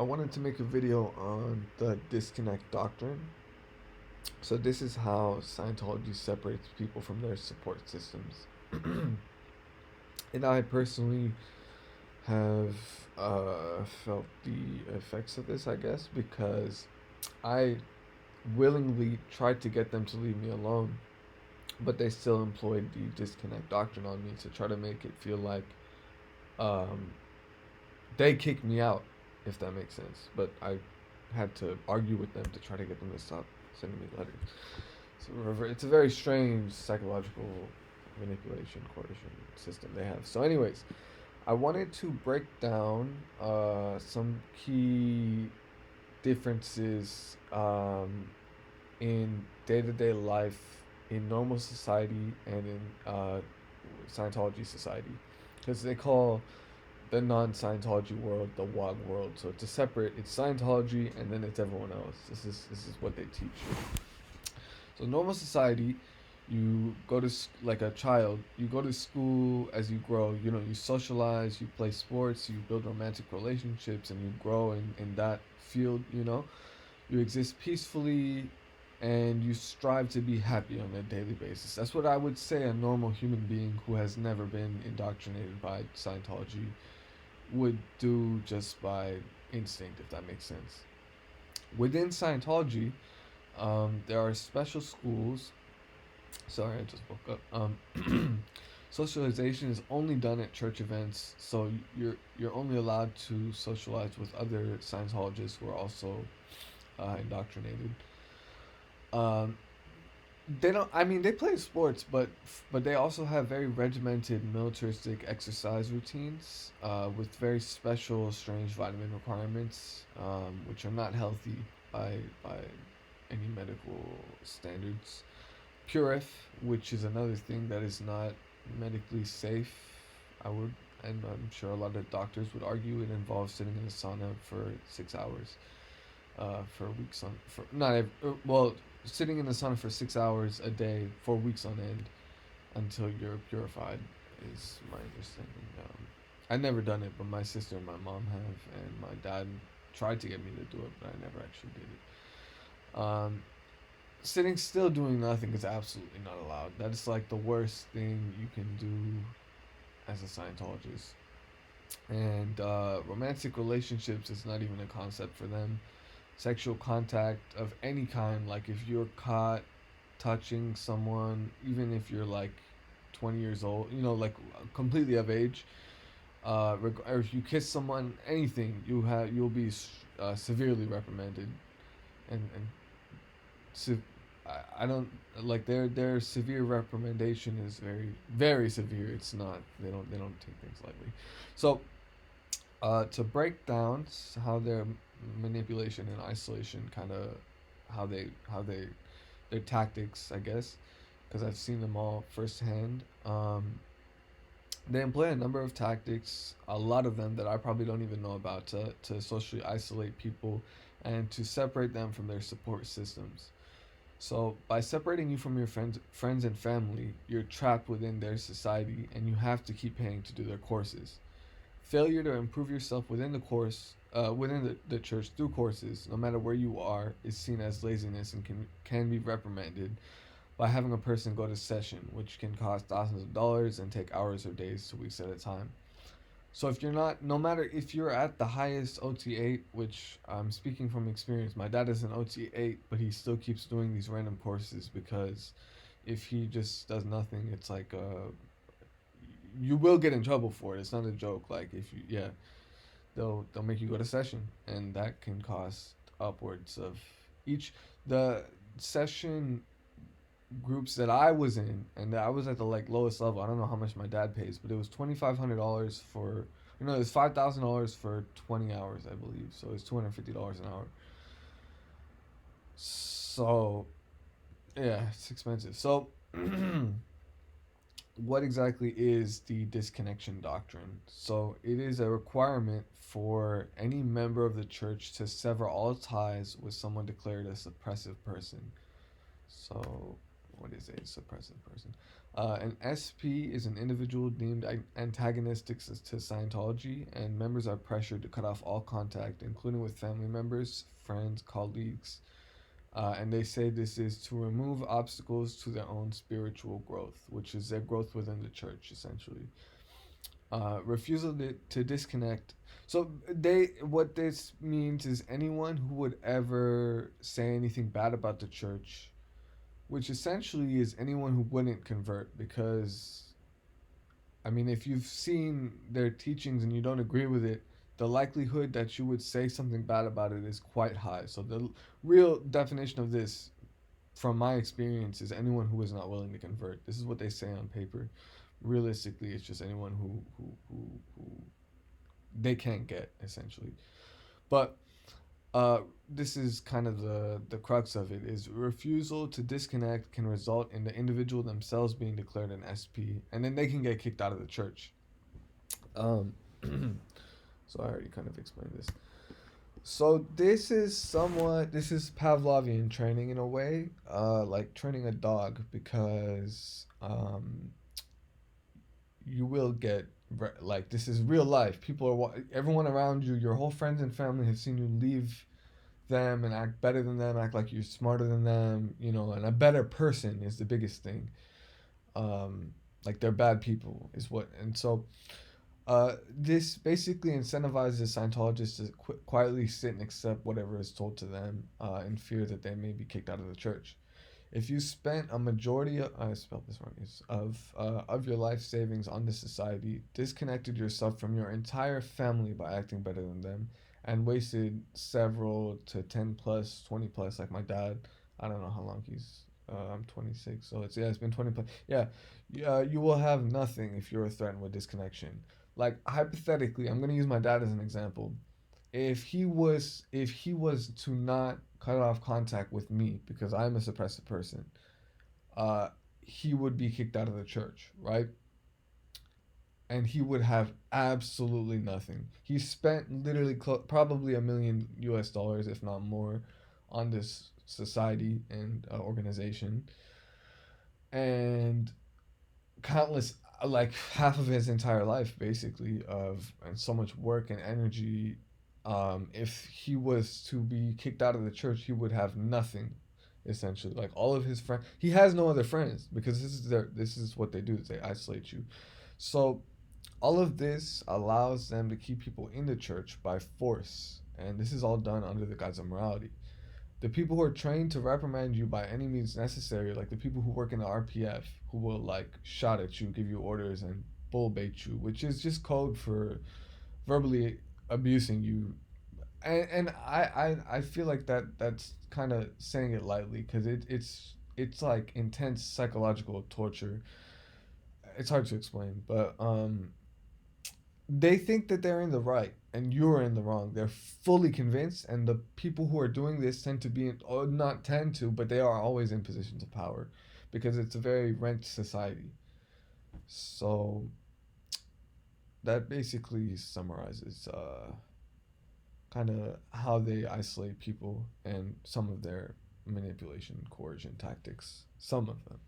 I wanted to make a video on the disconnect doctrine. So this is how Scientology separates people from their support systems. And I personally have felt the effects of this, I guess, because I willingly tried to get them to leave me alone, but they still employed the disconnect doctrine on me to try to make it feel like um, they kicked me out, if that makes sense. But I had to argue with them to try to get them to stop sending me letters. So it's a very strange psychological manipulation, coercion system they have. So, anyways, I wanted to break down some key differences in day to day life in normal society and in Scientology society. Because they call the non-Scientology world the WOG world. So to separate, it's Scientology and then it's everyone else. This is what they teach. So normal society, you go to like a child. You go to school as you grow. You know, you socialize, you play sports, you build romantic relationships, and you grow in that field. You know, you exist peacefully, and you strive to be happy on a daily basis. That's what I would say a normal human being who has never been indoctrinated by Scientology would do just by instinct, if that makes sense. Within Scientology, there are special schools. Sorry, I just woke up. Socialization is only done at church events, so you're only allowed to socialize with other Scientologists who are also indoctrinated. Um, they don't. I mean, they play sports, but they also have very regimented militaristic exercise routines with very special, strange vitamin requirements, which are not healthy by any medical standards. Purif, which is another thing that is not medically safe. I would, and I'm sure a lot of doctors would argue it involves sitting in a sauna for 6 hours, for weeks on for not ev- well sitting in the sauna for 6 hours a day for weeks on end until you're purified is my understanding. I never done it, but my sister and my mom have, and my dad tried to get me to do it, but I never actually did it. Sitting still doing nothing is absolutely not allowed. That's like the worst thing you can do as a Scientologist. And romantic relationships is not even a concept for them. Sexual contact of any kind, like if you're caught touching someone, even if you're like 20 years old, you know, like completely of age, or if you kiss someone, anything, you'll be severely reprimanded, and I don't like their severe reprimandation is very severe. It's not they don't take things lightly. So to break down how their manipulation and isolation kind of how they their tactics, I guess, because I've seen them all firsthand. They employ a number of tactics, a lot of them that I probably don't even know about, to socially isolate people and to separate them from their support systems. So by separating you from your friends and family, you're trapped within their society, and you have to keep paying to do their courses. Failure to improve yourself within the church through courses, no matter where you are, is seen as laziness and can be reprimanded by having a person go to session, which can cost thousands of dollars and take hours or days to weeks at a time. So if you're not, no matter if you're at the highest OT8, which I'm speaking from experience, my dad is an OT8, but he still keeps doing these random courses because if he just does nothing, it's like you will get in trouble for it. It's not a joke. Like if you, yeah, they'll make you go to session, and that can cost upwards of each the session groups that I was in, and I was at the like lowest level. I don't know how much my dad pays, but it was $2,500 for. No, it was $5,000 for 20 hours, I believe. So it's $250 an hour. So yeah, it's expensive. So what exactly is the disconnection doctrine? So it is a requirement for any member of the church to sever all ties with someone declared a suppressive person. So what is a suppressive person? An SP is an individual deemed antagonistic to Scientology, and members are pressured to cut off all contact, including with family members, friends, colleagues. And they say this is to remove obstacles to their own spiritual growth, which is their growth within the church, essentially. Refusal to disconnect. So what this means is anyone who would ever say anything bad about the church, which essentially is anyone who wouldn't convert, because I mean, if you've seen their teachings and you don't agree with it, the likelihood that you would say something bad about it is quite high. So the real definition of this, from my experience, is anyone who is not willing to convert. This is what they say on paper. Realistically, it's just anyone who they can't get, essentially. But this is kind of the crux of it, is refusal to disconnect can result in the individual themselves being declared an SP, and then they can get kicked out of the church. Um, so I already kind of explained this. So this is Pavlovian training in a way, like training a dog, because you will get like, this is real life. Everyone around you, your whole friends and family have seen you leave them and act better than them, act like you're smarter than them, and a better person is the biggest thing. Like, they're bad people is what, and so this basically incentivizes Scientologists to quietly sit and accept whatever is told to them, in fear that they may be kicked out of the church. If you spent a majority of, I spelled this wrong, of your life savings on this society, disconnected yourself from your entire family by acting better than them, and wasted several to 10 plus, 20 plus, like my dad, I don't know how long he's, I'm 26, so it's been 20 plus. Yeah, you will have nothing if you're threatened with disconnection. Like, hypothetically, I'm gonna use my dad as an example. If he was to not cut off contact with me because I'm a suppressive person, uh, he would be kicked out of the church, right? And he would have absolutely nothing. He spent literally probably $1 million US, if not more, on this society and organization, and countless, like half of his entire life, basically, of and so much work and energy. If he was to be kicked out of the church, he would have nothing, essentially. Like, all of his friends, he has no other friends, because this is what they do, is they isolate you. So all of this allows them to keep people in the church by force, and this is all done under the guise of morality. The people who are trained to reprimand you by any means necessary, like the people who work in the RPF, who will, like, shout at you, give you orders, and bull bait you, which is just code for verbally abusing you. And I feel like that's kind of saying it lightly, because it's like intense psychological torture. It's hard to explain, but they think that they're in the right and you're in the wrong. They're fully convinced, and the people who are doing this tend to be or not tend to, but they are always in positions of power, because it's a very rent society. So that basically summarizes kind of how they isolate people and some of their manipulation, coercion tactics. Some of them.